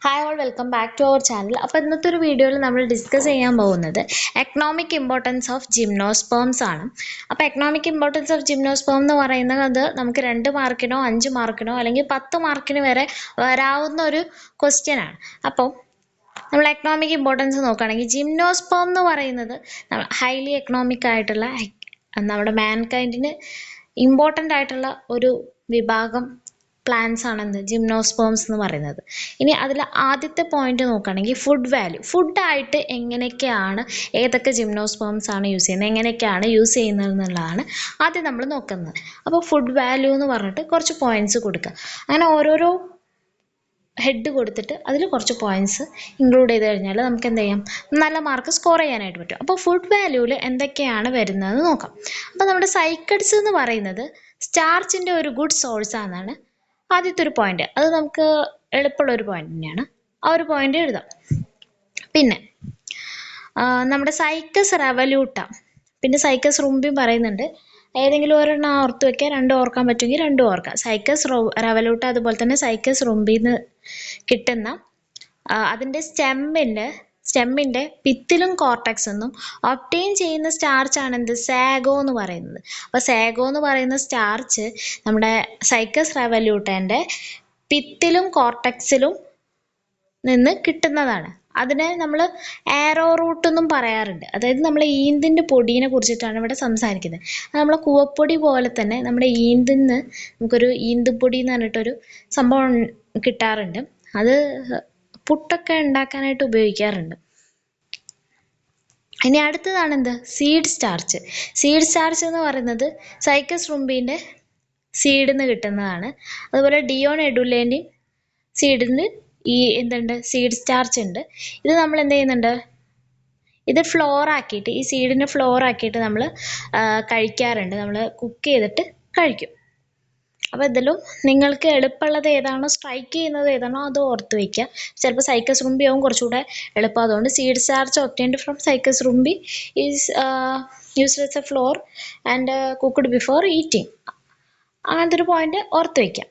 Hi all welcome back to our channel. അപ്പോൾ ഇന്നത്തെ ഒരു വീഡിയോയിൽ നമ്മൾ ഡിസ്കസ് ചെയ്യാൻ പോകുന്നത് എക്കണോമിക് ഇമ്പോർട്ടൻസ് ഓഫ് ജിംനോസ്പേംസ് ആണ്. അപ്പോൾ എക്കണോമിക് ഇമ്പോർട്ടൻസ് ഓഫ് ജിംനോസ്പേം എന്ന് പറയുന്നത് നമുക്ക് 2 മാർക്കിനോ 5 മാർക്കിനോ അല്ലെങ്കിൽ 10 മാർക്കിന് വരെ വരാവുന്ന ഒരു ക്വസ്റ്റ്യൻ ആണ്. അപ്പോൾ നമ്മൾ എക്കണോമിക് ഇമ്പോർട്ടൻസ് നോക്കുകയാണെങ്കിൽ ജിംനോസ്പേം എന്ന് പറയുന്നത് ഹൈലി എക്കണോമിക് ആയിട്ടുള്ള നമ്മുടെ മാൻകൈൻഡിന് ഇമ്പോർട്ടൻ്റ് ആയിട്ടുള്ള ഒരു വിഭാഗം പ്ലാന്റ്സ് ആണ് എന്ത് ജിംനോസ്പേംസ് എന്ന് പറയുന്നത്. ഇനി അതിൽ ആദ്യത്തെ പോയിന്റ് നോക്കുകയാണെങ്കിൽ ഫുഡ് വാല്യൂ. ഫുഡായിട്ട് എങ്ങനെയൊക്കെയാണ് ഏതൊക്കെ ജിംനോസ്പേംസ് ആണ് യൂസ് ചെയ്യുന്നത്, എങ്ങനെയൊക്കെയാണ് യൂസ് ചെയ്യുന്നത് എന്നുള്ളതാണ് ആദ്യം നമ്മൾ നോക്കുന്നത്. അപ്പോൾ ഫുഡ് വാല്യൂ എന്ന് പറഞ്ഞിട്ട് കുറച്ച് പോയിന്റ്സ് കൊടുക്കുക. അങ്ങനെ ഓരോരോ ഹെഡ് കൊടുത്തിട്ട് അതിൽ കുറച്ച് പോയിന്റ്സ് ഇൻക്ലൂഡ് ചെയ്ത് കഴിഞ്ഞാൽ നമുക്ക് എന്ത് ചെയ്യാം, നല്ല മാർക്ക് സ്കോർ ചെയ്യാനായിട്ട് പറ്റും. അപ്പോൾ ഫുഡ് വാല്യൂവിൽ എന്തൊക്കെയാണ് വരുന്നതെന്ന് നോക്കാം. അപ്പോൾ നമ്മുടെ സൈക്കഡ്സ് എന്ന് പറയുന്നത് സ്റ്റാർച്ചിൻ്റെ ഒരു ഗുഡ് സോഴ്സ് ആണെന്നാണ് ആദ്യത്തെ ഒരു പോയിന്റ്. അത് നമുക്ക് എളുപ്പമുള്ള ഒരു പോയിന്റ് തന്നെയാണ്. ആ ഒരു പോയിന്റ് എഴുതാം. പിന്നെ നമ്മുടെ സൈക്കസ് റെവല്യൂട്ട, പിന്നെ സൈക്കസ് റുംബിയും പറയുന്നുണ്ട്. ഏതെങ്കിലും ഒരെണ്ണം ഓർത്ത് വെക്കുക, രണ്ടും ഓർക്കാൻ പറ്റുമെങ്കിൽ രണ്ടും ഓർക്കാം. സൈക്കസ് റെവല്യൂട്ട അതുപോലെ തന്നെ സൈക്കസ് റുംബിന്ന് കിട്ടുന്ന അതിൻ്റെ സ്റ്റെമ്മിൻ്റെ പിത്തിലും കോർട്ടക്സ് എന്നും ഒബ്റ്റെയിൻ ചെയ്യുന്ന സ്റ്റാർച്ച് ആണ് എന്ത്, സാഗോ എന്ന് പറയുന്നത്. അപ്പോൾ സാഗോ എന്ന് പറയുന്ന സ്റ്റാർച്ച് നമ്മുടെ സൈക്കസ് റെവല്യൂട്ടൻ്റെ പിത്തിലും കോർട്ടക്സിലും നിന്ന് കിട്ടുന്നതാണ്. അതിനെ നമ്മൾ ആരോ റൂട്ട് എന്നും പറയാറുണ്ട്. അതായത് നമ്മൾ ഈന്തിൻ്റെ പൊടിയെ കുറിച്ചിട്ടാണ് ഇവിടെ സംസാരിക്കുന്നത്. അത് നമ്മൾ കൂവപ്പൊടി പോലെ തന്നെ നമ്മുടെ ഈന്തിന്ന് നമുക്കൊരു ഈന്തുപൊടി എന്ന് പറഞ്ഞിട്ടൊരു സംഭവം കിട്ടാറുണ്ട്. അത് പുട്ടൊക്കെ ഉണ്ടാക്കാനായിട്ട് ഉപയോഗിക്കാറുണ്ട്. ഇനി അടുത്തതാണ് എന്ത്, സീഡ് സ്റ്റാർച്ച്. സീഡ് സ്റ്റാർച്ച് എന്ന് പറയുന്നത് സൈക്കസ് റുംബിൻ്റെ സീഡിൽ നിന്ന് കിട്ടുന്നതാണ്. അതുപോലെ ഡിയോൺ എഡുലേൻ്റെയും സീഡിന് എന്തുണ്ട്, സീഡ് സ്റ്റാർച്ച് ഉണ്ട്. ഇത് നമ്മൾ എന്ത് ചെയ്യുന്നുണ്ട്, ഇത് ഫ്ലോർ ആക്കിയിട്ട്, ഈ സീഡിനെ ഫ്ലോർ ആക്കിയിട്ട് നമ്മൾ കഴിക്കാറുണ്ട്. നമ്മൾ കുക്ക് ചെയ്തിട്ട് കഴിക്കും. അപ്പോൾ ഇതിലും നിങ്ങൾക്ക് എളുപ്പമുള്ളത് ഏതാണോ, സ്ട്രൈക്ക് ചെയ്യുന്നത് ഏതാണോ അത് ഓർത്ത് വയ്ക്കുക. ചിലപ്പോൾ സൈക്കസ് റുംബി ആവും കുറച്ചുകൂടെ എളുപ്പം. അതുകൊണ്ട് seed starch obtained from Cycas rumphii is used as a flour and cooked before eating. അങ്ങനത്തെ ഒരു പോയിന്റ് ഓർത്ത് വയ്ക്കാം.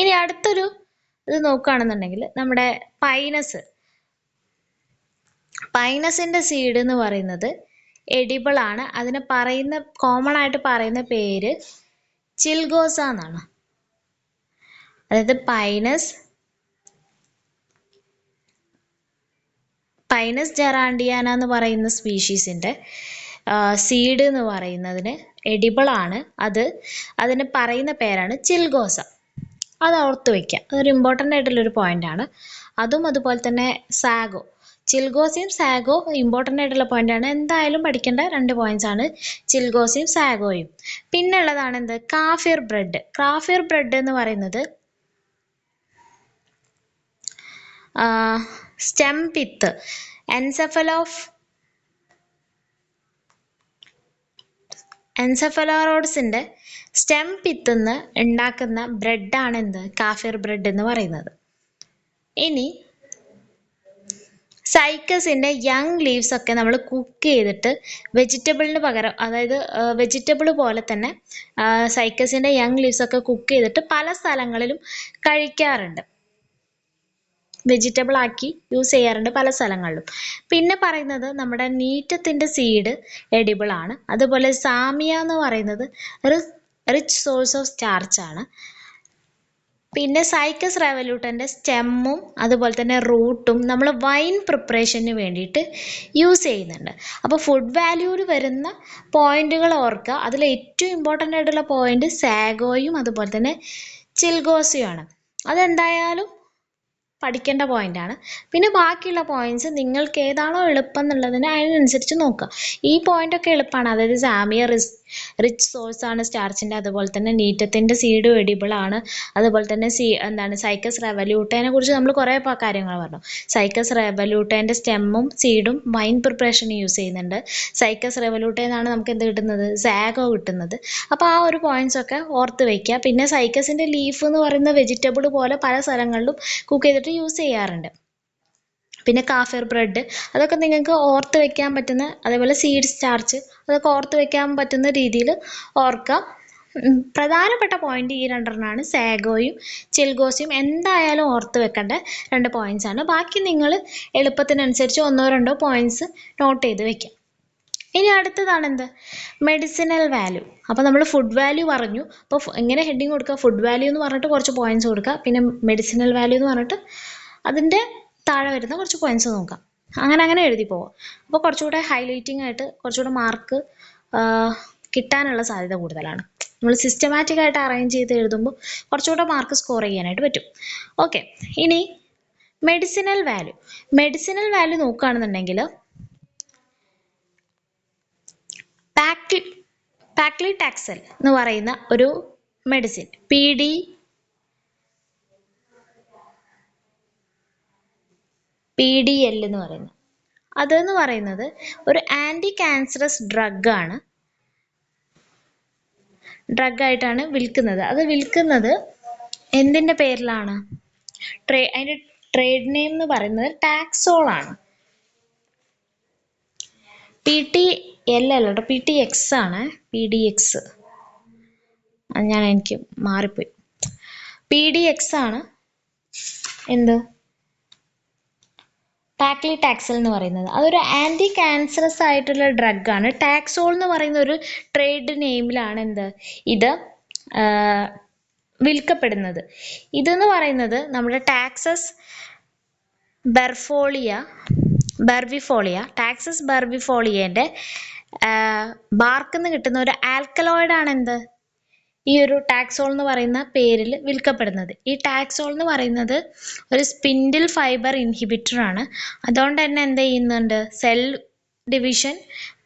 ഇനി അടുത്തൊരു ഇത് നോക്കുകയാണെന്നുണ്ടെങ്കിൽ നമ്മുടെ പൈനസിൻ്റെ സീഡ് എന്ന് പറയുന്നത് എഡിബിൾ ആണ്. അതിനെ കോമൺ ആയിട്ട് പറയുന്ന പേര് ചിൽഗോസ എന്നാണ്. അതായത് പൈനസ് ജെറാൻഡിയാന എന്ന് പറയുന്ന സ്പീഷീസിൻ്റെ സീഡ് എന്ന് പറയുന്നതിന് എഡിബിൾ ആണ്. അതിന് പറയുന്ന പേരാണ് ചിൽഗോസ. അത് ഓർത്ത് വയ്ക്കുക, അതൊരു ഇമ്പോർട്ടൻ്റ് ആയിട്ടുള്ളൊരു പോയിൻ്റാണ്. അതുപോലെ തന്നെ സാഗോ, ചിൽഗോസയും സാഗോ ഇമ്പോർട്ടൻ്റ് ആയിട്ടുള്ള പോയിൻ്റാണ്. എന്തായാലും പഠിക്കേണ്ട 2 പോയിന്റ്സ് ആണ് ചിൽഗോസയും സാഗോയും. പിന്നെ ഉള്ളതാണ് എന്ത്, കാഫിർ ബ്രെഡ്. കാഫിർ ബ്രെഡ് എന്ന് പറയുന്നത് സ്റ്റെം പിത്ത് എൻസെഫലോറോഡ്സിൻ്റെ സ്റ്റെം പിത്തുനിന്ന് ഉണ്ടാക്കുന്ന ബ്രെഡാണ് എന്ത്, കാഫിർ ബ്രെഡ് എന്ന് പറയുന്നത്. ഇനി സൈക്കസിൻ്റെ യങ് ലീവ്സ് ഒക്കെ നമ്മൾ കുക്ക് ചെയ്തിട്ട് വെജിറ്റബിളിന് പകരം, അതായത് വെജിറ്റബിൾ പോലെ തന്നെ സൈക്കസിൻ്റെ യങ് ലീവ്സ് ഒക്കെ കുക്ക് ചെയ്തിട്ട് പല സ്ഥലങ്ങളിലും കഴിക്കാറുണ്ട്. വെജിറ്റബിൾ ആക്കി യൂസ് ചെയ്യാറുണ്ട് പല സ്ഥലങ്ങളിലും. പിന്നെ പറയുന്നത് നമ്മുടെ നീറ്റത്തിൻ്റെ സീഡ് എഡിബിൾ ആണ്. അതുപോലെ സാമിയ എന്ന് പറയുന്നത് റിച്ച് സോഴ്സ് ഓഫ് സ്റ്റാർച്ച് ആണ്. പിന്നെ സൈക്കസ് റെവല്യൂട്ടൻ്റെ സ്റ്റെമ്മും അതുപോലെ തന്നെ റൂട്ടും നമ്മൾ വൈൻ പ്രിപ്പറേഷന് വേണ്ടിയിട്ട് യൂസ് ചെയ്യുന്നുണ്ട്. അപ്പോൾ ഫുഡ് വാല്യൂവിൽ വരുന്ന പോയിന്റുകൾ ഓർക്കുക. അതിൽ ഏറ്റവും ഇമ്പോർട്ടൻ്റ് ആയിട്ടുള്ള പോയിന്റ് സാഗോയും അതുപോലെ തന്നെ ചിൽഗോസയുമാണ്. അതെന്തായാലും പഠിക്കേണ്ട പോയിന്റാണ്. പിന്നെ ബാക്കിയുള്ള പോയിന്റ്സ് നിങ്ങൾക്ക് ഏതാണോ എളുപ്പം എന്നുള്ളതിന് അതിനനുസരിച്ച് നോക്കുക. ഈ പോയിന്റൊക്കെ എളുപ്പമാണ്. അതായത് സാമിയ റിച്ച് സോഴ്സ് ആണ് സ്റ്റാർച്ചിൻ്റെ, അതുപോലെ തന്നെ നീറ്റത്തിൻ്റെ സീഡും എഡിബിൾ ആണ്. അതുപോലെ തന്നെ സൈക്കസ് റെവല്യൂട്ടേനെ കുറിച്ച് നമ്മൾ കുറേ കാര്യങ്ങൾ പറഞ്ഞു. സൈക്കസ് റെവല്യൂട്ടേൻ്റെ സ്റ്റെമ്മും സീഡും വൈൻ പ്രിപ്പറേഷന് യൂസ് ചെയ്യുന്നുണ്ട്. സൈക്കസ് റെവല്യൂട്ടേന്നാണ് നമുക്ക് എന്ത് കിട്ടുന്നത്, സാഗോ കിട്ടുന്നത്. അപ്പോൾ ആ ഒരു പോയിന്റ്സ് ഒക്കെ ഓർത്ത് വയ്ക്കുക. പിന്നെ സൈക്കസിൻ്റെ ലീഫ് എന്ന് പറയുന്ന വെജിറ്റബിൾ പോലെ പല സ്ഥലങ്ങളിലും കുക്ക് ചെയ്തിട്ട് യൂസ് ചെയ്യാറുണ്ട്. പിന്നെ കാഫിർ ബ്രെഡ്, അതൊക്കെ നിങ്ങൾക്ക് ഓർത്ത് വെക്കാൻ പറ്റുന്ന, അതേപോലെ സീഡ് സ്റ്റാർച്ച്, അതൊക്കെ ഓർത്ത് വെക്കാൻ പറ്റുന്ന രീതിയിൽ ഓർക്കാം. പ്രധാനപ്പെട്ട പോയിന്റ് ഈ രണ്ടെണ്ണമാണ്. സാഗോയും ചിൽഗോസിയും എന്തായാലും ഓർത്ത് വെക്കേണ്ട 2 പോയിന്റ്സ് ആണ്. ബാക്കി നിങ്ങൾ എളുപ്പത്തിനനുസരിച്ച് 1-2 പോയിന്റ്സ് നോട്ട് ചെയ്ത് വെക്കാം. ഇനി അടുത്തതാണ് എന്ത്? Medicinal value. അപ്പോൾ നമ്മൾ ഫുഡ് വാല്യൂ പറഞ്ഞു. അപ്പോൾ എങ്ങനെ ഹെഡിങ് കൊടുക്കുക? ഫുഡ് വാല്യൂ എന്ന് പറഞ്ഞിട്ട് കുറച്ച് പോയിന്റ്സ് കൊടുക്കുക. പിന്നെ മെഡിസിനൽ വാല്യൂ എന്ന് പറഞ്ഞിട്ട് അതിൻ്റെ താഴെ വരുന്ന കുറച്ച് പോയിന്റ്സ് നോക്കാം. അങ്ങനെ എഴുതി പോവാം. അപ്പോൾ കുറച്ചുകൂടെ ഹൈലൈറ്റിംഗ് ആയിട്ട് കുറച്ചുകൂടെ മാർക്ക് കിട്ടാനുള്ള സാധ്യത കൂടുതലാണ്. നമ്മൾ സിസ്റ്റമാറ്റിക് ആയിട്ട് അറേഞ്ച് ചെയ്ത് എഴുതുമ്പോൾ കുറച്ചുകൂടെ മാർക്ക് സ്കോർ ചെയ്യാനായിട്ട് പറ്റും. ഓക്കെ, ഇനി മെഡിസിനൽ വാല്യൂ. മെഡിസിനൽ വാല്യൂ നോക്കുകയാണെന്നുണ്ടെങ്കിൽ പാക്ലിടാക്സൽ എന്ന് പറയുന്ന ഒരു മെഡിസിൻ, PDL എന്ന് പറയുന്നത്, അതെന്ന് പറയുന്നത് ഒരു ആൻറ്റി ക്യാൻസറസ് ഡ്രഗായിട്ടാണ് വിൽക്കുന്നത്. അത് വിൽക്കുന്നത് എന്തിൻ്റെ പേരിലാണ്? അതിൻ്റെ ട്രേഡ് നെയിം എന്ന് പറയുന്നത് ടാക്സോൾ ആണ്. PTL അല്ല കേട്ടോ, PTX ആണ്. PDX എനിക്ക് മാറിപ്പോയി. PDX ആണ് എന്ത്? പാക്ലിടാക്സൽ എന്ന് പറയുന്നത്. അതൊരു ആൻറ്റി ക്യാൻസറസ് ആയിട്ടുള്ള ഡ്രഗാണ്. ടാക്സോൾ എന്ന് പറയുന്ന ഒരു ട്രേഡ് നെയിമിലാണ് ഇത് വിൽക്കപ്പെടുന്നത്. ഇതെന്ന് പറയുന്നത് നമ്മുടെ ടാക്സസ് ബർവിഫോളിയൻ്റെ ബാർക്കിൽ നിന്ന് കിട്ടുന്ന ഒരു ആൽക്കലോയിഡാണ് ഈ ഒരു ടാക്സോൾ എന്ന് പറയുന്ന പേരിൽ വിൽക്കപ്പെടുന്നത്. ഈ ടാക്സോൾ എന്ന് പറയുന്നത് ഒരു സ്പിൻഡിൽ ഫൈബർ ഇൻഹിബിറ്റർ ആണ്. അതുകൊണ്ട് തന്നെ എന്ത് ചെയ്യുന്നുണ്ട്? സെൽ ഡിവിഷൻ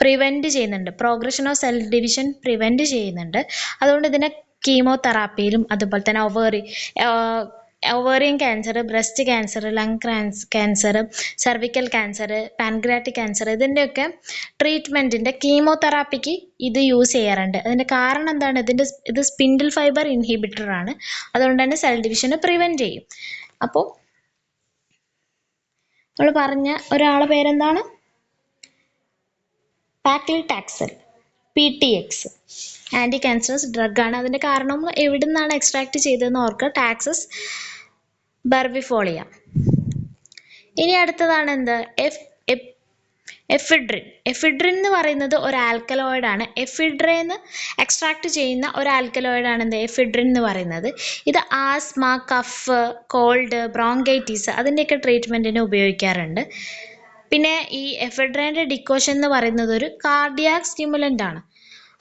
പ്രിവെൻറ്റ് ചെയ്യുന്നുണ്ട്. Progression of cell division prevent ചെയ്യുന്നുണ്ട്. അതുകൊണ്ട് ഇതിനെ കീമോതെറാപ്പിയിലും അതുപോലെ തന്നെ ovarian cancer, breast cancer, lung cancer, cervical cancer, pancreatic cancer, ഇതിൻ്റെയൊക്കെ ട്രീറ്റ്മെൻറ്റിൻ്റെ കീമോതെറാപ്പിക്ക് ഇത് യൂസ് ചെയ്യാറുണ്ട്. അതിൻ്റെ കാരണം എന്താണ്? ഇത് സ്പിൻഡിൽ ഫൈബർ ഇൻഹിബിറ്റർ ആണ്. അതുകൊണ്ട് തന്നെ സെൽ ഡിവിഷനെ പ്രിവെൻറ്റ് ചെയ്യും. അപ്പോൾ നമ്മൾ പറഞ്ഞ ഒരാളുടെ പേരെന്താണ്? പാക്ലിടാക്സൽ, PTX, ആൻറ്റി ക്യാൻസറസ് ഡ്രഗാണ്. അതിൻ്റെ കാരണം എവിടെ നിന്നാണ് എക്സ്ട്രാക്ട് ചെയ്തതെന്ന് ഓർക്കുക, ടാക്സസ് ബർവിഫോളിയ. ഇനി അടുത്തതാണ് എഫിഡ്രിൻ. എഫിഡ്രിൻ എന്ന് പറയുന്നത് ഒരു ആൽക്കലോയിഡാണ്. എഫിഡ്രേന്ന് എക്സ്ട്രാക്ട് ചെയ്യുന്ന ഒരു ആൽക്കലോയിഡാണ് എഫിഡ്രിൻ എന്ന് പറയുന്നത്. ഇത് ആസ്മ, കഫ്, കോൾഡ്, ബ്രോങ്കൈറ്റിസ് അതിൻ്റെയൊക്കെ ട്രീറ്റ്മെൻറ്റിന് ഉപയോഗിക്കാറുണ്ട്. പിന്നെ ഈ എഫിഡ്രേൻ്റെ ഡിക്കോഷൻ എന്ന് പറയുന്നത് ഒരു കാർഡിയാക് സ്റ്റിമുലൻ്റ് ആണ്.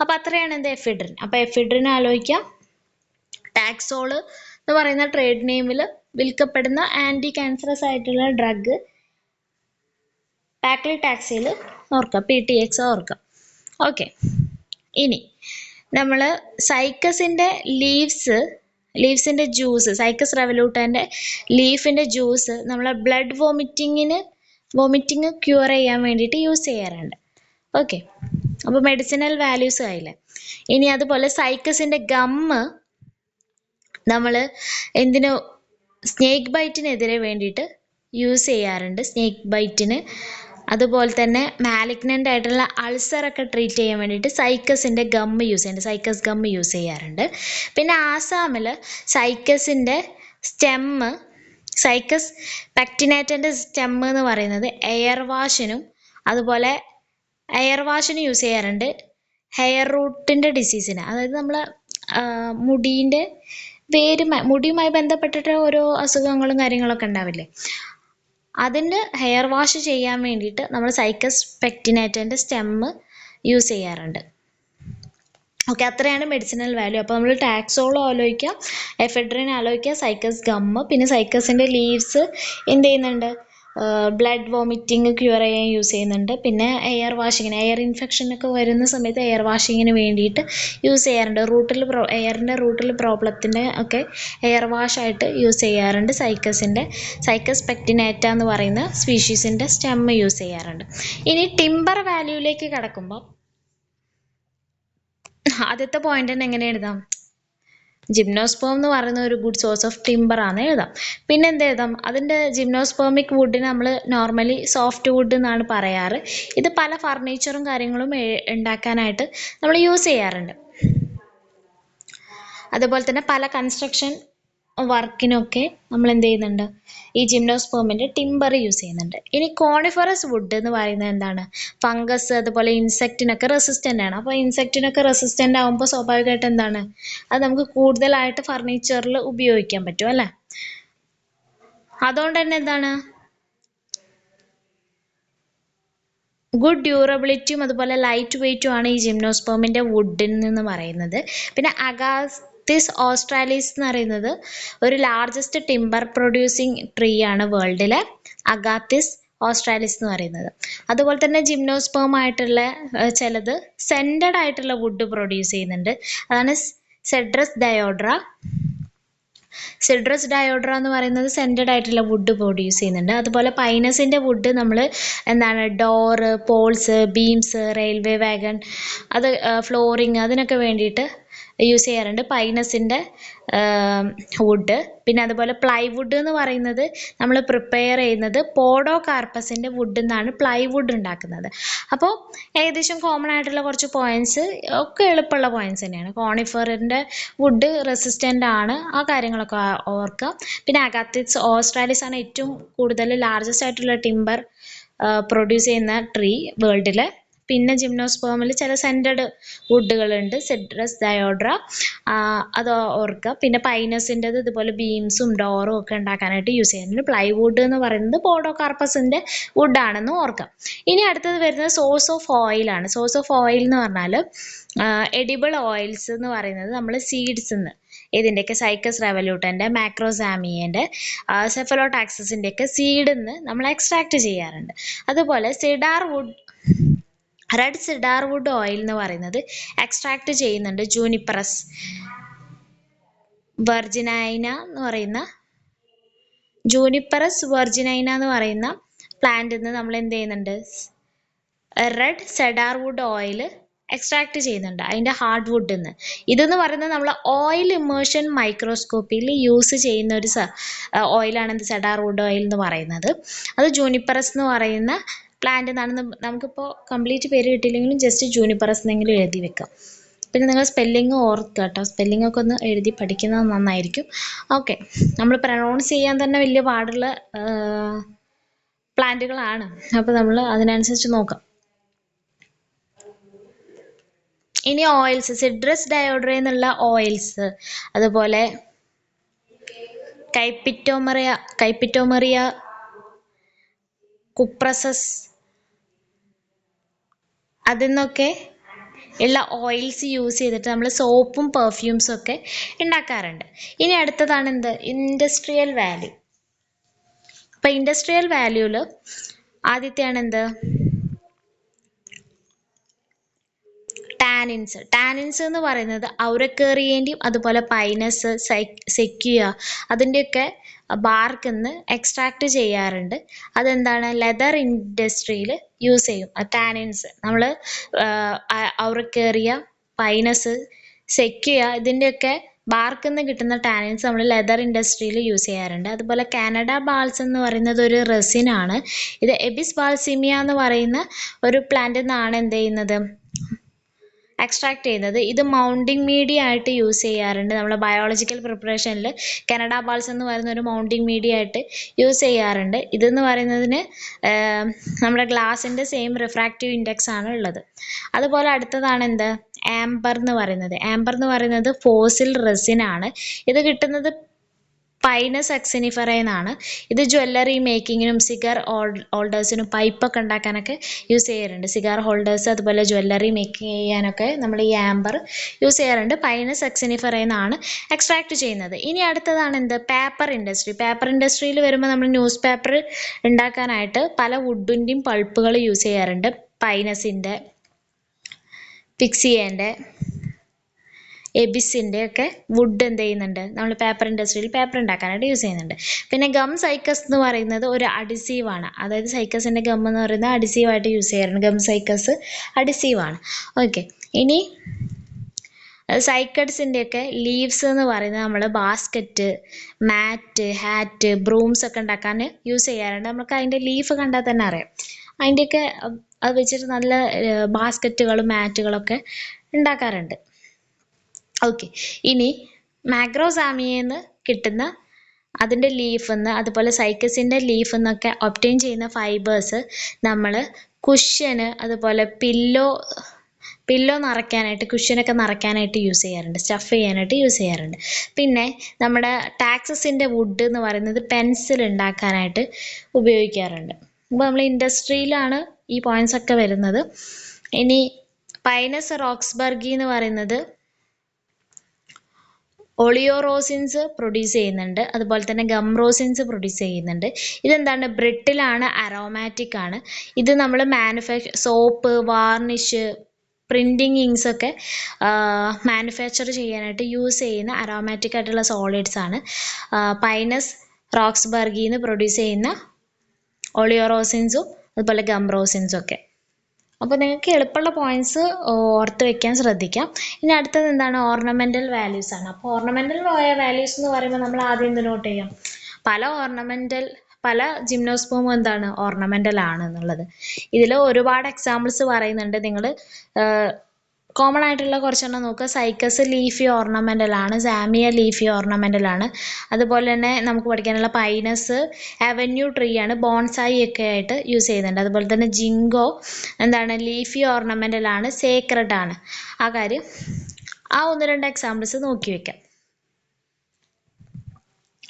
അപ്പോൾ അത്രയാണ് എഫിഡ്രിൻ. അപ്പോൾ എഫിഡ്രിൻ ആലോചിക്കാം. ടാക്സോൾ എന്ന് പറയുന്ന ട്രേഡ് നെയിമിൽ വിൽക്കപ്പെടുന്ന ആൻറ്റി ക്യാൻസറസ് ആയിട്ടുള്ള ഡ്രഗ് പാക്ലിടാക്സൽ ഓർക്കുക, PTX ഓർക്കുക. ഓക്കെ, ഇനി നമ്മൾ സൈക്കസിൻ്റെ ലീവ്സിൻ്റെ ജ്യൂസ്, സൈക്കസ് റെവലൂട്ടൻ്റെ ലീഫിൻ്റെ ജ്യൂസ് നമ്മളെ ബ്ലഡ് വോമിറ്റിങ് ക്യൂർ ചെയ്യാൻ വേണ്ടിയിട്ട് യൂസ് ചെയ്യാറുണ്ട്. ഓക്കെ, അപ്പോൾ മെഡിസിനൽ വാല്യൂസ് ആയില്ലേ. ഇനി അതുപോലെ സൈക്കസിൻ്റെ ഗമ്മ് നമ്മൾ സ്നേക്ക് ബൈറ്റിനെതിരെ വേണ്ടിയിട്ട് യൂസ് ചെയ്യാറുണ്ട്. സ്നേക്ക് ബൈറ്റിന്, അതുപോലെ തന്നെ മാലിഗ്നൻ്റ് ആയിട്ടുള്ള അൾസറൊക്കെ ട്രീറ്റ് ചെയ്യാൻ വേണ്ടിയിട്ട് സൈക്കസിൻ്റെ ഗമ്മ് യൂസ് ചെയ്യുന്നുണ്ട്. സൈക്കസ് ഗമ്മ് യൂസ് ചെയ്യാറുണ്ട്. പിന്നെ ആസാമിൽ സൈക്കസിൻ്റെ സ്റ്റെമ്മ്, സൈക്കസ് പെക്റ്റിനേറ്റൻ്റെ സ്റ്റെമ്മ് എന്ന് പറയുന്നത് എയർ വാഷിനും യൂസ് ചെയ്യാറുണ്ട്. ഹെയർ റൂട്ടിൻ്റെ ഡിസീസിന്, അതായത് നമ്മൾ മുടിയുമായി ബന്ധപ്പെട്ടിട്ട് ഓരോ അസുഖങ്ങളും കാര്യങ്ങളൊക്കെ ഉണ്ടാവില്ലേ, അതിൻ്റെ ഹെയർ വാഷ് ചെയ്യാൻ വേണ്ടിയിട്ട് നമ്മൾ സൈക്കസ് പെക്റ്റിനേറ്റൻ്റെ സ്റ്റെമ്മ് യൂസ് ചെയ്യാറുണ്ട്. ഓക്കെ, അത്രയാണ് മെഡിസിനൽ വാല്യൂ. അപ്പോൾ നമ്മൾ ടാക്സോൾ ആലോചിക്കുക, എഫെഡ്രിൻ ആലോചിക്കുക, സൈക്കസ് ഗമ്മ്, പിന്നെ സൈക്കസിൻ്റെ ലീവ്സ് എന്ത് ചെയ്യുന്നുണ്ട്? ബ്ലഡ് വോമിറ്റിംഗ് ക്യൂർ ചെയ്യാൻ യൂസ് ചെയ്യുന്നുണ്ട്. പിന്നെ എയർ വാഷിങ്ങിന്, എയർ ഇൻഫെക്ഷനൊക്കെ വരുന്ന സമയത്ത് എയർ വാഷിങ്ങിന് വേണ്ടിയിട്ട് യൂസ് ചെയ്യാറുണ്ട്. എയറിൻ്റെ റൂട്ടിൽ പ്രോബ്ലത്തിൻ്റെ ഒക്കെ എയർ വാഷായിട്ട് യൂസ് ചെയ്യാറുണ്ട്. സൈക്കസ് പെക്റ്റിനേറ്റ എന്ന് പറയുന്ന സ്പീഷീസിൻ്റെ സ്റ്റെമ്മ് യൂസ് ചെയ്യാറുണ്ട്. ഇനി ടിമ്പർ വാല്യൂയിലേക്ക് കടക്കുമ്പോൾ ആദ്യത്തെ പോയിന്റ് തന്നെ എങ്ങനെ എഴുതാം? ജിംനോസ്പേം എന്ന് പറയുന്ന ഒരു ഗുഡ് സോഴ്സ് ഓഫ് ടിമ്പർ ആണ് എഴുതാം. പിന്നെ എന്ത് എഴുതാം? അതിൻ്റെ ജിംനോസ്പേമിക് വുഡിന് നമ്മൾ നോർമലി സോഫ്റ്റ് വുഡ് എന്നാണ് പറയാറ്. ഇത് പല ഫർണിച്ചറും കാര്യങ്ങളും ഉണ്ടാക്കാനായിട്ട് നമ്മൾ യൂസ് ചെയ്യാറുണ്ട്. അതുപോലെ തന്നെ പല കൺസ്ട്രക്ഷൻ വർക്കിനൊക്കെ നമ്മൾ എന്ത് ചെയ്യുന്നുണ്ട്, ഈ ജിംനോസ്പേമിൻ്റെ ടിമ്പർ യൂസ് ചെയ്യുന്നുണ്ട്. ഇനി കോണിഫറസ് വുഡ് എന്ന് പറയുന്നത് എന്താണ്, ഫംഗസ് അതുപോലെ ഇൻസെക്റ്റിനൊക്കെ റെസിസ്റ്റൻ്റ് ആണ്. അപ്പോൾ ഇൻസെക്റ്റിനൊക്കെ റെസിസ്റ്റൻ്റ് ആകുമ്പോൾ സ്വാഭാവികമായിട്ട് എന്താണ്, അത് നമുക്ക് കൂടുതലായിട്ട് ഫർണിച്ചറിൽ ഉപയോഗിക്കാൻ പറ്റും അല്ലേ. അതുകൊണ്ട് തന്നെ എന്താണ്, ഗുഡ് ഡ്യൂറബിലിറ്റിയും അതുപോലെ ലൈറ്റ് വെയ്റ്റും ആണ് ഈ ജിംനോസ്പേമിൻ്റെ വുഡിൽ നിന്ന് പറയുന്നത്. പിന്നെ അഗാത്തിസ് ഓസ്ട്രാലിസ് എന്ന് പറയുന്നത് ഒരു ലാർജസ്റ്റ് ടിമ്പർ പ്രൊഡ്യൂസിങ് ട്രീ ആണ് വേൾഡിലെ, അഗാത്തിസ് ഓസ്ട്രാലിസ് എന്ന് പറയുന്നത്. അതുപോലെ തന്നെ ജിംനോസ്പേം ആയിട്ടുള്ള ചിലത് സെൻറ്റഡ് ആയിട്ടുള്ള വുഡ് പ്രൊഡ്യൂസ് ചെയ്യുന്നുണ്ട്. അതാണ് സെഡ്രസ് ഡയോഡ്ര. സിഡ്രസ് ഡയോഡ്ര എന്ന് പറയുന്നത് സെൻറ്റഡ് ആയിട്ടുള്ള വുഡ് പ്രൊഡ്യൂസ് ചെയ്യുന്നുണ്ട്. അതുപോലെ പൈനസിൻ്റെ വുഡ് നമ്മൾ എന്താണ്, door, poles, beams, railway wagon, അത് ഫ്ലോറിങ്, അതിനൊക്കെ വേണ്ടിയിട്ട് യൂസ് ചെയ്യാറുണ്ട് പൈനസിൻ്റെ വുഡ്. പിന്നെ അതുപോലെ പ്ലൈവുഡ് എന്ന് പറയുന്നത് നമ്മൾ പ്രിപ്പയർ ചെയ്യുന്നത് പോഡോ കാർപ്പസിൻ്റെ വുഡിൽ നിന്നാണ് പ്ലൈവുഡ് ഉണ്ടാക്കുന്നത്. അപ്പോൾ ഏകദേശം കോമൺ ആയിട്ടുള്ള കുറച്ച് പോയിൻറ്റ്സ് ഒക്കെ എളുപ്പമുള്ള പോയിൻറ്റ്സ് തന്നെയാണ്. കോണിഫറിൻ്റെ വുഡ് റെസിസ്റ്റൻ്റ് ആണ്, ആ കാര്യങ്ങളൊക്കെ ഓർക്കുക. പിന്നെ അഗാത്തിസ് ഓസ്ട്രാലിസ് ആണ് ഏറ്റവും കൂടുതൽ ലാർജസ്റ്റ് ആയിട്ടുള്ള ടിമ്പർ പ്രൊഡ്യൂസ് ചെയ്യുന്ന ട്രീ വേൾഡിൽ. പിന്നെ ജിംനോസ്പേമിൽ ചില സെൻറ്റഡ് വുഡുകളുണ്ട്, സിഡ്രസ് ഡയോഡ്ര, അത് ഓർക്കുക. പിന്നെ പൈനസിൻ്റെത് ഇതുപോലെ ബീംസും ഡോറും ഒക്കെ ഉണ്ടാക്കാനായിട്ട് യൂസ് ചെയ്യുന്നുണ്ട്. പ്ലൈവുഡ് എന്ന് പറയുന്നത് പോഡോ കാർപ്പസിൻ്റെ വുഡാണെന്ന് ഓർക്കുക. ഇനി അടുത്തത് വരുന്നത് സോഴ്സ് ഓഫ് ഓയിലാണ്. സോഴ്സ് ഓഫ് ഓയിൽ എന്ന് പറഞ്ഞാൽ എഡിബിൾ ഓയിൽസ് എന്ന് പറയുന്നത് നമ്മൾ സീഡ്സ് നിന്ന്, ഇതിൻ്റെയൊക്കെ സൈക്കസ് റെവല്യൂട്ടൻ്റെ, മാക്രോസാമിയൻ്റെ, സെഫലോടാക്സിൻ്റെയൊക്കെ സീഡിൽ നിന്ന് നമ്മൾ എക്സ്ട്രാക്ട് ചെയ്യാറുണ്ട്. അതുപോലെ cedar wood, red cedar wood oil എന്ന് പറയുന്നത് എക്സ്ട്രാക്ട് ചെയ്യുന്നുണ്ട് ജൂനിപ്പറസ് വെർജിനൈന എന്ന് പറയുന്ന, ജൂനിപ്പറസ് വെർജിനൈന എന്ന് പറയുന്ന പ്ലാന്റിൽ നിന്ന് നമ്മൾ എന്ത് ചെയ്യുന്നുണ്ട്, red cedar wood oil extract ചെയ്യുന്നുണ്ട് അതിൻ്റെ ഹാർഡ് വുഡിൽ നിന്ന്. ഇതെന്ന് പറയുന്നത് നമ്മൾ ഓയിൽ ഇമേർഷൻ മൈക്രോസ്കോപ്പിയിൽ യൂസ് ചെയ്യുന്ന ഒരു ഓയിലാണ് എന്ത്, സെഡാർ വുഡ് ഓയിൽ എന്ന് പറയുന്നത്. അത് ജൂനിപ്പറസ് എന്ന് പറയുന്ന പ്ലാന്റ് എന്നാണ്. നമുക്കിപ്പോൾ കംപ്ലീറ്റ് പേര് കിട്ടിയില്ലെങ്കിലും ജസ്റ്റ് ജൂനിപ്പറസ് എന്നെങ്കിലും എഴുതി വെക്കാം. പിന്നെ നിങ്ങൾ സ്പെല്ലിങ് ഓർക്കുക കേട്ടോ, സ്പെല്ലിംഗ് ഒക്കെ ഒന്ന് എഴുതി പഠിക്കുന്നത് നന്നായിരിക്കും. ഓക്കെ, നമ്മൾ പ്രൊനൗൺസ് ചെയ്യാൻ തന്നെ വലിയ പാടുള്ള പ്ലാന്റുകളാണ്, അപ്പോൾ നമ്മൾ അതിനനുസരിച്ച് നോക്കാം. ഇനി ഓയിൽസ്, സിഡ്രസ് ഡയോഡ്ര എന്നുള്ള ഓയിൽസ്, അതുപോലെ കൈപ്പിറ്റോമറിയ, കുപ്രസസ്, അതിൽ നിന്നൊക്കെ ഉള്ള ഓയിൽസ് യൂസ് ചെയ്തിട്ട് നമ്മൾ സോപ്പും പെർഫ്യൂംസും ഒക്കെ ഉണ്ടാക്കാറുണ്ട്. ഇനി അടുത്തതാണ് എന്ത്, ഇൻഡസ്ട്രിയൽ വാല്യൂ. അപ്പോൾ ഇൻഡസ്ട്രിയൽ വാല്യൂവിൽ ആദ്യത്തെയാണ് എന്ത്, ടാനിൻസ് എന്ന് പറയുന്നത് ഔറക്കേറിയേൻ്റെയും അതുപോലെ പൈനസ്, സെക്യുയ, അതിൻ്റെയൊക്കെ ബാർക്കിൽ നിന്ന് എക്സ്ട്രാക്ട് ചെയ്യാറുണ്ട്. അതെന്താണ്, ലെതർ ഇൻഡസ്ട്രിയിൽ യൂസ് ചെയ്യും. ടാനിൻസ് നമ്മൾ ഔറക്കേറിയ, പൈനസ്, സെക്യുയ, ഇതിൻ്റെയൊക്കെ ബാർക്കിൽ നിന്ന് കിട്ടുന്ന ടാനിൻസ് നമ്മൾ ലെതർ ഇൻഡസ്ട്രിയിൽ യൂസ് ചെയ്യാറുണ്ട്. അതുപോലെ കാനഡ ബാൾസം എന്ന് പറയുന്നത് ഒരു റെസിനാണ്. ഇത് എബിസ് ബാൾസിമിയ എന്ന് പറയുന്ന ഒരു പ്ലാന്റിൽ നിന്നാണ് എന്ത് ചെയ്യുന്നത്, എക്സ്ട്രാക്ട് ചെയ്യുന്നത്. ഇത് മൗണ്ടിങ് മീഡിയ ആയിട്ട് യൂസ് ചെയ്യാറുണ്ട്. നമ്മൾ ബയോളജിക്കൽ പ്രിപ്പറേഷനിൽ കാനഡ ബാൾസം എന്ന് പറയുന്ന ഒരു മൗണ്ടിങ് മീഡിയ ആയിട്ട് യൂസ് ചെയ്യാറുണ്ട്. ഇതെന്ന് പറയുന്നതിന് നമ്മുടെ ഗ്ലാസിൻ്റെ സെയിം റിഫ്രാക്റ്റീവ് ഇൻഡെക്സ് ആണ് ഉള്ളത്. അതുപോലെ അടുത്തതാണ് എന്ത്, ആംബർ എന്ന് പറയുന്നത് ഫോസിൽ റെസിൻ ആണ്. ഇത് കിട്ടുന്നത് പൈനസ് എക്സിനിഫറ എന്നാണ്. ഇത് ജ്വല്ലറി മേക്കിങ്ങിനും സിഗർ ഹോൾഡേഴ്സിനും പൈപ്പൊക്കെ ഉണ്ടാക്കാനൊക്കെ യൂസ് ചെയ്യാറുണ്ട്. സിഗാർ ഹോൾഡേഴ്സ് അതുപോലെ ജ്വല്ലറി മേക്ക് ചെയ്യാനൊക്കെ നമ്മൾ ഈ ആംബർ യൂസ് ചെയ്യാറുണ്ട്. പൈനസ് എക്സിനിഫറ എന്നാണ് എക്സ്ട്രാക്ട് ചെയ്യുന്നത്. ഇനി അടുത്തതാണ് എന്ത്, പേപ്പർ ഇൻഡസ്ട്രിയിൽ വരുമ്പോൾ നമ്മൾ ന്യൂസ് പേപ്പർ ഉണ്ടാക്കാനായിട്ട് പല വുഡിൻ്റെയും പൾപ്പുകൾ യൂസ് ചെയ്യാറുണ്ട്. പൈനസിൻ്റെ, പിക്സിയേൻ്റെ, എബിസിൻ്റെ ഒക്കെ വുഡ് എന്ത് ചെയ്യുന്നുണ്ട്, നമ്മൾ പേപ്പർ ഇൻഡസ്ട്രിയിൽ പേപ്പർ ഉണ്ടാക്കാനായിട്ട് യൂസ് ചെയ്യുന്നുണ്ട്. പിന്നെ ഗം സൈക്കസ് എന്ന് പറയുന്നത് ഒരു അഡിസീവാണ്. അതായത് സൈക്കസിൻ്റെ ഗം എന്ന് പറയുന്നത് അഡിസീവായിട്ട് യൂസ് ചെയ്യാറുണ്ട്. ഗം സൈക്കസ് അഡിസീവാണ്. ഓക്കെ, ഇനി സൈക്കഡ്സിൻ്റെയൊക്കെ ലീവ്സ് എന്ന് പറയുന്നത് നമ്മൾ ബാസ്ക്കറ്റ്, മാറ്റ്, ഹാറ്റ്, ബ്രൂംസ് ഒക്കെ ഉണ്ടാക്കാൻ യൂസ് ചെയ്യാറുണ്ട്. നമുക്ക് അതിൻ്റെ ലീഫ് കണ്ടാൽ തന്നെ അറിയാം. അതിൻ്റെയൊക്കെ അത് വെച്ചിട്ട് നല്ല ബാസ്ക്കറ്റുകളും മാറ്റുകളൊക്കെ ഉണ്ടാക്കാറുണ്ട്. ഓക്കെ, ഇനി മാക്രോസാമിയയിൽ നിന്ന് കിട്ടുന്ന അതിൻ്റെ ലീഫിൽ നിന്ന്, അതുപോലെ സൈക്കസിൻ്റെ ലീഫിൽ നിന്നൊക്കെ ഒബ്റ്റെയിൻ ചെയ്യുന്ന ഫൈബേഴ്സ് നമ്മൾ കുഷ്യന്, അതുപോലെ പില്ലോ നിറയ്ക്കാനായിട്ട്, കുഷ്യനൊക്കെ നിറയ്ക്കാനായിട്ട് യൂസ് ചെയ്യാറുണ്ട്, സ്റ്റഫ് ചെയ്യാനായിട്ട് യൂസ് ചെയ്യാറുണ്ട്. പിന്നെ നമ്മുടെ ടാക്സസിൻ്റെ വുഡ് എന്ന് പറയുന്നത് പെൻസിൽ ഉണ്ടാക്കാനായിട്ട് ഉപയോഗിക്കാറുണ്ട്. അപ്പോൾ നമ്മൾ ഇൻഡസ്ട്രിയിലാണ് ഈ പോയിന്റ്സ് ഒക്കെ വരുന്നത്. ഇനി പൈനസ് റോക്സ്ബർഗി എന്ന് പറയുന്നത് ഒളിയോറോസിൻസ് പ്രൊഡ്യൂസ് ചെയ്യുന്നുണ്ട്, അതുപോലെ തന്നെ ഗംറോസിൻസ് പ്രൊഡ്യൂസ് ചെയ്യുന്നുണ്ട്. ഇതെന്താണ്? ബ്രിട്ടിലാണ്, അരോമാറ്റിക് ആണ്. ഇത് നമ്മൾ സോപ്പ്, വാർണിഷ്, പ്രിൻറ്റിങ് ഇങ്ക്സ് ഒക്കെ മാനുഫാക്ചർ ചെയ്യാനായിട്ട് യൂസ് ചെയ്യുന്ന അരോമാറ്റിക് ആയിട്ടുള്ള സോളിഡ്സ് ആണ് പൈനസ് റോക്സ്ബർഗിന്ന് പ്രൊഡ്യൂസ് ചെയ്യുന്ന ഒളിയോറോസിൻസും അതുപോലെ ഗംറോസിൻസും ഒക്കെ. അപ്പോൾ നിങ്ങൾക്ക് എളുപ്പമുള്ള പോയിന്റ്സ് ഓർത്ത് വെക്കാൻ ശ്രദ്ധിക്കാം. ഇനി അടുത്തത് എന്താണ്? ഓർണമെന്റൽ വാല്യൂസ് ആണ്. അപ്പോൾ ഓർണമെന്റൽ വാല്യൂസ് എന്ന് പറയുമ്പോൾ നമ്മൾ ആദ്യം എന്ത് നോട്ട് ചെയ്യാം? പല ജിംനോസ്പേമും എന്താണ്? ഓർണമെന്റൽ ആണ് എന്നുള്ളത്. ഇതിൽ ഒരുപാട് എക്സാമ്പിൾസ് പറയുന്നുണ്ട്. നിങ്ങൾ കോമൺ ആയിട്ടുള്ള കുറച്ചെണ്ണം നോക്കുക. സൈക്കസ് ലീഫി ഓർണമെന്റൽ ആണ്, സാമിയ ലീഫി ഓർണമെന്റൽ ആണ്. അതുപോലെ തന്നെ നമുക്ക് പഠിക്കാനുള്ള പൈനസ് അവന്യൂ ട്രീ ആണ്, ബോൺസായി ഒക്കെ ആയിട്ട് യൂസ് ചെയ്യുന്നുണ്ട്. അതുപോലെ തന്നെ ജിങ്കോ എന്താണ്? ലീഫി ഓർണമെന്റൽ ആണ്, സേക്രഡ് ആണ്. ആ കാര്യം ഒന്ന് രണ്ട് എക്സാമ്പിൾസ് നോക്കി വെക്കാം.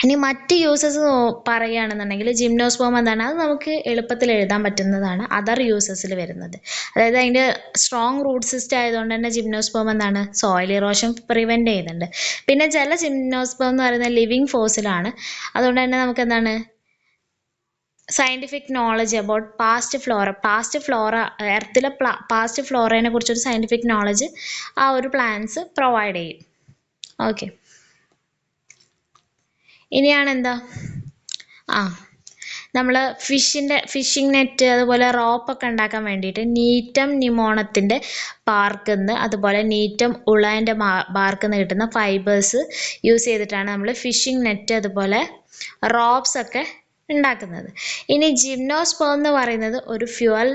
ഇനി മറ്റ് യൂസസ് പറയുകയാണെന്നുണ്ടെങ്കിൽ ജിംനോസ്പേം എന്താണ്? അത് നമുക്ക് എളുപ്പത്തിൽ എഴുതാൻ പറ്റുന്നതാണ് അതർ യൂസസിൽ വരുന്നത്. അതായത് അതിൻ്റെ സ്ട്രോങ് റൂട്ട് സിസ്റ്റം ആയതുകൊണ്ട് തന്നെ ജിംനോസ്പേം എന്താണ്? സോയിൽ ഇറോഷൻ പ്രിവെൻറ്റ് ചെയ്യുന്നുണ്ട്. പിന്നെ ചില ജിംനോസ്പേം എന്ന് പറയുന്നത് ലിവിങ് ഫോസിലാണ്. അതുകൊണ്ട് തന്നെ നമുക്ക് എന്താണ്? Scientific knowledge about past flora എർത്തിലെ പാസ്റ്റ് ഫ്ലോറേനെ കുറിച്ചൊരു സയൻറ്റിഫിക് നോളജ് ആ ഒരു പ്ലാന്റ്സ് പ്രൊവൈഡ് ചെയ്യും. ഓക്കെ, ഇനിയാണ് എന്താ? നമ്മൾ ഫിഷിംഗ് നെറ്റ്, അതുപോലെ റോപ്പൊക്കെ ഉണ്ടാക്കാൻ വേണ്ടിയിട്ട് നീറ്റം നിമോണത്തിൻ്റെ ബാർക്കിൽ നിന്ന്, അതുപോലെ നീറ്റം ഉളേൻ്റെ ബാർക്കിൽ നിന്ന് കിട്ടുന്ന ഫൈബേഴ്സ് യൂസ് ചെയ്തിട്ടാണ് നമ്മൾ ഫിഷിംഗ് നെറ്റ്, അതുപോലെ റോപ്സ് ഒക്കെ ഉണ്ടാക്കുന്നത്. ഇനി ജിംനോസ്പേം എന്ന് പറയുന്നത് ഒരു ഫ്യൂവൽ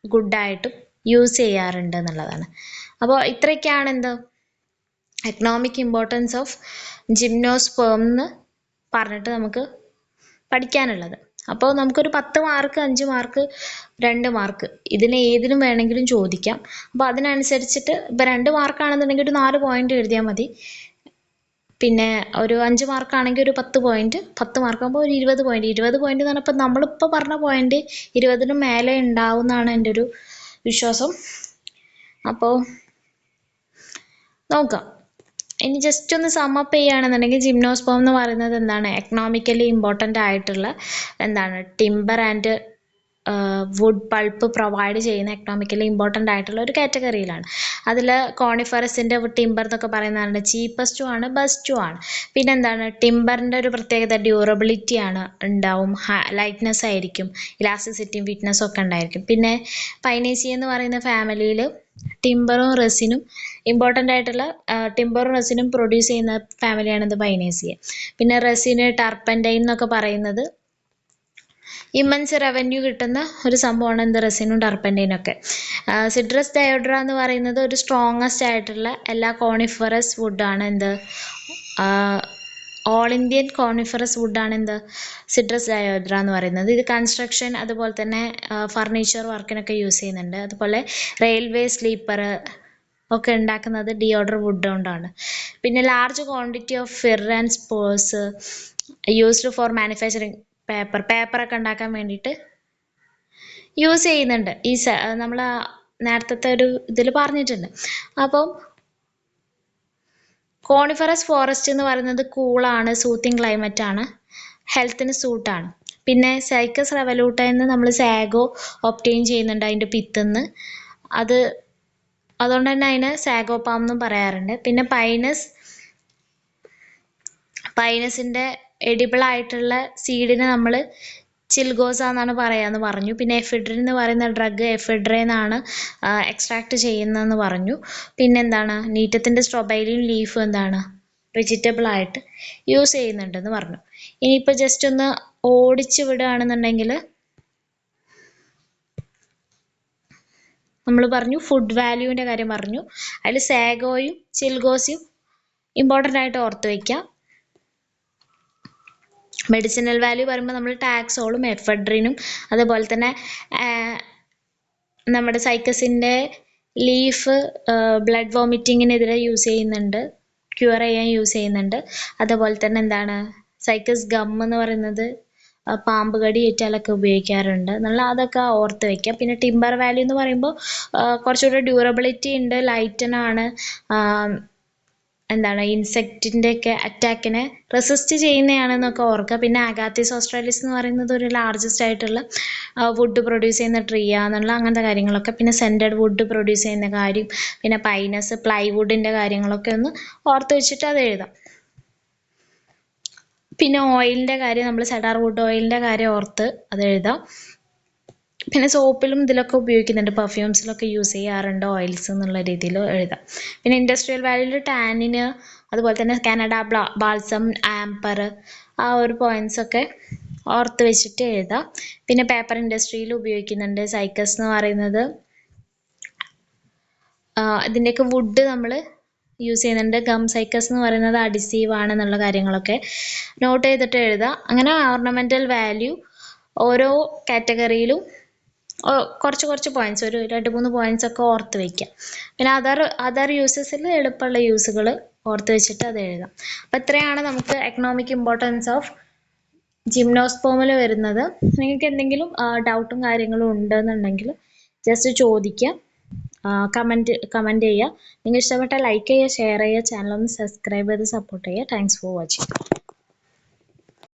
ഗുഡായിട്ടും യൂസ് ചെയ്യാറുണ്ട് എന്നുള്ളതാണ്. അപ്പോൾ ഇത്രയൊക്കെയാണ് എന്ത്? എക്കണോമിക് ഇമ്പോർട്ടൻസ് ഓഫ് ജിംനോസ്പേം എന്ന് പറഞ്ഞിട്ട് നമുക്ക് പഠിക്കാനുള്ളത്. അപ്പോൾ നമുക്കൊരു 10 മാർക്ക്, 5 മാർക്ക്, 2 മാർക്ക് ഇതിന് ഏതിനും വേണമെങ്കിലും ചോദിക്കാം. അപ്പോൾ അതിനനുസരിച്ചിട്ട് ഇപ്പോൾ 2 മാർക്കാണെന്നുണ്ടെങ്കിൽ ഒരു 4 പോയിന്റ് എഴുതിയാൽ മതി. പിന്നെ ഒരു 5 മാർക്കാണെങ്കിൽ ഒരു 10 പോയിന്റ്, 10 മാർക്കാകുമ്പോൾ ഒരു 20 പോയിന്റ്. 20 പോയിന്റ് എന്ന് പറഞ്ഞപ്പോൾ നമ്മളിപ്പോൾ പറഞ്ഞ പോയിന്റ് 20ന് മേലെ ഉണ്ടാവുമെന്നാണ് എൻ്റെ ഒരു വിശ്വാസം. അപ്പോൾ നോക്കാം. ഇനി ജസ്റ്റ് ഒന്ന് സമ്മപ്പ് ചെയ്യുകയാണെന്നുണ്ടെങ്കിൽ ജിംനോസ്പേം എന്ന് പറയുന്നത് എന്താണ്? എക്കണോമിക്കലി ഇമ്പോർട്ടൻ്റ് ആയിട്ടുള്ള എന്താണ്? Timber and wood pulp provide ചെയ്യുന്ന എക്കണോമിക്കലി ഇമ്പോർട്ടൻ്റ് ആയിട്ടുള്ള ഒരു കാറ്റഗറിയിലാണ്. അതിൽ കോണിഫറസിൻ്റെ ടിമ്പർ എന്നൊക്കെ പറയുന്നതാണ് ചീപ്പസ്റ്റും ആണ്, ബെസ്റ്റും ആണ്. പിന്നെ എന്താണ്? ടിമ്പറിൻ്റെ ഒരു പ്രത്യേകത ഡ്യൂറബിലിറ്റി ആണ്, ഉണ്ടാവും, ലൈറ്റ്നെസ് ആയിരിക്കും, ഇലാസ്റ്റിസിറ്റിയും ഫിറ്റ്നസ്സും ഒക്കെ ഉണ്ടായിരിക്കും. പിന്നെ പൈനേസിയ എന്ന് പറയുന്ന ഫാമിലിയിൽ ടിമ്പറും റെസിനും ഇമ്പോർട്ടൻ്റ് ആയിട്ടുള്ള ടിമ്പറും റെസിനും പ്രൊഡ്യൂസ് ചെയ്യുന്ന ഫാമിലിയാണ് ഇത് പൈനേസിയ. പിന്നെ റെസിന്, ടർപ്പൻറ്റൈൻ എന്നൊക്കെ പറയുന്നത് ഇമ്മൻസ് റവന്യൂ കിട്ടുന്ന ഒരു സംഭവമാണ് എന്ത്? റെസിനും ടർപ്പൻറ്റൈനും ഒക്കെ. സിട്രസ് ഡയോഡ്ര എന്ന് പറയുന്നത് ഒരു സ്ട്രോങ്ങസ്റ്റ് ആയിട്ടുള്ള എല്ലാ കോണിഫറസ് വുഡാണ്. എന്ത്? ഓൾ ഇന്ത്യൻ കോണിഫറസ് വുഡാണ് എന്ത്? സിട്രസ് ഡയോഡ്ര എന്ന് പറയുന്നത്. ഇത് കൺസ്ട്രക്ഷൻ, അതുപോലെ തന്നെ ഫർണിച്ചർ വർക്കിനൊക്കെ യൂസ് ചെയ്യുന്നുണ്ട്. അതുപോലെ റെയിൽവേ സ്ലീപ്പർ ഒക്കെ ഉണ്ടാക്കുന്നത് ഡിയോഡർ വുഡ് കൊണ്ടാണ്. പിന്നെ large quantity of fir and spruce used for manufacturing പേപ്പറൊക്കെ ഉണ്ടാക്കാൻ വേണ്ടിയിട്ട് യൂസ് ചെയ്യുന്നുണ്ട്. നമ്മൾ നേരത്തെ ഒരു ഇതിൽ പറഞ്ഞിട്ടുണ്ട്. അപ്പം കോണിഫറസ് ഫോറസ്റ്റ് എന്ന് പറയുന്നത് കൂളാണ്, സൂത്തിങ് ക്ലൈമറ്റ് ആണ്, ഹെൽത്തിന് സൂട്ടാണ്. പിന്നെ സൈക്കസ് റെവലൂട്ട എന്ന് നമ്മൾ സാഗോ ഒപ്റ്റെയിൻ ചെയ്യുന്നുണ്ട് അതിൻ്റെ പിത്തുനിന്ന്. അതുകൊണ്ട് തന്നെ അതിനെ സാഗോ പാം എന്നും പറയാറുണ്ട്. പിന്നെ പൈനസിൻ്റെ എഡിബിൾ ആയിട്ടുള്ള സീഡിനെ നമ്മൾ ചിൽഗോസ എന്നാണ് പറയാമെന്ന് പറഞ്ഞു. പിന്നെ എഫിഡ്രിൻ എന്ന് പറയുന്ന ഡ്രഗ് എഫിഡ്രയിൽ നിന്നാണ് എക്സ്ട്രാക്ട് ചെയ്യുന്നതെന്ന് പറഞ്ഞു. പിന്നെന്താണ്? നീറ്റത്തിൻ്റെ സ്ട്രോബൈലിയും ലീഫും എന്താണ്? വെജിറ്റബിൾ ആയിട്ട് യൂസ് ചെയ്യുന്നുണ്ടെന്ന് പറഞ്ഞു. ഇനിയിപ്പോൾ ജസ്റ്റ് ഒന്ന് ഓടിച്ചു വിടുകയാണെന്നുണ്ടെങ്കിൽ നമ്മൾ പറഞ്ഞു ഫുഡ് വാല്യൂവിൻ്റെ കാര്യം പറഞ്ഞു. അതിൽ സാഗോയും ചിൽഗോസയും ഇമ്പോർട്ടൻ്റ് ആയിട്ട് ഓർത്ത് വയ്ക്കുക. മെഡിസിനൽ വാല്യൂ പറയുമ്പോൾ നമ്മൾ ടാക്സോളും എഫെഡ്രിനും അതുപോലെ തന്നെ നമ്മുടെ സൈക്കസിൻ്റെ ലീഫ് ബ്ലഡ് വോമിറ്റിങ്ങിനെതിരെ യൂസ് ചെയ്യുന്നുണ്ട്, ക്യൂർ ചെയ്യാൻ യൂസ് ചെയ്യുന്നുണ്ട്. അതുപോലെ തന്നെ എന്താണ് സൈക്കസ് ഗം എന്ന് പറയുന്നത് പാമ്പ് കടി ഏറ്റാലൊക്കെ ഉപയോഗിക്കാറുണ്ട് എന്നുള്ള അതൊക്കെ ഓർത്ത് വയ്ക്കുക. പിന്നെ ടിമ്പർ വാല്യൂ എന്ന് പറയുമ്പോൾ കുറച്ചുകൂടെ ഡ്യൂറബിലിറ്റി ഉണ്ട്, ലൈറ്റനാണ്, എന്താണ് ഇൻസെക്റ്റിൻ്റെ ഒക്കെ അറ്റാക്കിനെ റെസിസ്റ്റ് ചെയ്യുന്നതാണെന്നൊക്കെ ഓർക്കുക. പിന്നെ അഗാത്തിസ് ഓസ്ട്രേലിയസ് എന്ന് പറയുന്നത് ഒരു ലാർജസ്റ്റ് ആയിട്ടുള്ള വുഡ് പ്രൊഡ്യൂസ് ചെയ്യുന്ന ട്രീ ആണെന്നുള്ള അങ്ങനത്തെ കാര്യങ്ങളൊക്കെ. പിന്നെ സെൻറ്റഡ് വുഡ് പ്രൊഡ്യൂസ് ചെയ്യുന്ന കാര്യം, പിന്നെ പൈനസ് പ്ലൈവുഡിൻ്റെ കാര്യങ്ങളൊക്കെ ഒന്ന് ഓർത്ത് വെച്ചിട്ട് അത് എഴുതാം. പിന്നെ ഓയിലിൻ്റെ കാര്യം നമ്മൾ സെഡാർ വുഡ് ഓയിലിൻ്റെ കാര്യം ഓർത്ത് അത് എഴുതാം. പിന്നെ സോപ്പിലും ഇതിലൊക്കെ ഉപയോഗിക്കുന്നുണ്ട്, പെർഫ്യൂംസിലൊക്കെ യൂസ് ചെയ്യാറുണ്ട് ഓയിൽസ് എന്നുള്ള രീതിയിൽ എഴുതാം. പിന്നെ ഇൻഡസ്ട്രിയൽ വാല്യൂയിൽ ടാനിന് അതുപോലെ തന്നെ കാനഡ ബാൾസം ആംപർ ആ ഒരു പോയിൻറ്റ്സൊക്കെ ഓർത്ത് വെച്ചിട്ട് എഴുതാം. പിന്നെ പേപ്പർ ഇൻഡസ്ട്രിയിൽ ഉപയോഗിക്കുന്നുണ്ട് സൈക്കസ് എന്ന് പറയുന്നത്. ഇതിൻ്റെയൊക്കെ വുഡ് നമ്മൾ യൂസ് ചെയ്യുന്നുണ്ട്. ഗം സൈക്കസ് എന്ന് പറയുന്നത് അഡിസീവ് ആണെന്നുള്ള കാര്യങ്ങളൊക്കെ നോട്ട് ചെയ്തിട്ട് എഴുതുക. അങ്ങനെ ഓർണമെൻ്റൽ വാല്യൂ ഓരോ കാറ്റഗറിയിലും കുറച്ച് പോയിൻറ്റ്സ് ഒരു 2-3 പോയിൻറ്റ്സ് ഒക്കെ ഓർത്ത് വയ്ക്കുക. പിന്നെ അതർ യൂസസിൽ എളുപ്പമുള്ള യൂസുകൾ ഓർത്ത് വെച്ചിട്ട് അത് എഴുതാം. അപ്പോൾ ഇത്രയാണ് നമുക്ക് എക്കണോമിക് ഇമ്പോർട്ടൻസ് ഓഫ് ജിംനോസ്പേമിൽ വരുന്നത്. നിങ്ങൾക്ക് എന്തെങ്കിലും ഡൗട്ടും കാര്യങ്ങളും ഉണ്ടെന്നുണ്ടെങ്കിൽ ജസ്റ്റ് ചോദിക്കുക, കമൻറ്റ് ചെയ്യുക. നിങ്ങൾക്ക് ഇഷ്ടപ്പെട്ടാൽ ലൈക്ക് ചെയ്യുക, ഷെയർ ചെയ്യുക, ചാനൽ ഒന്ന് സബ്സ്ക്രൈബ് ചെയ്ത് സപ്പോർട്ട് ചെയ്യുക. Thanks for watching.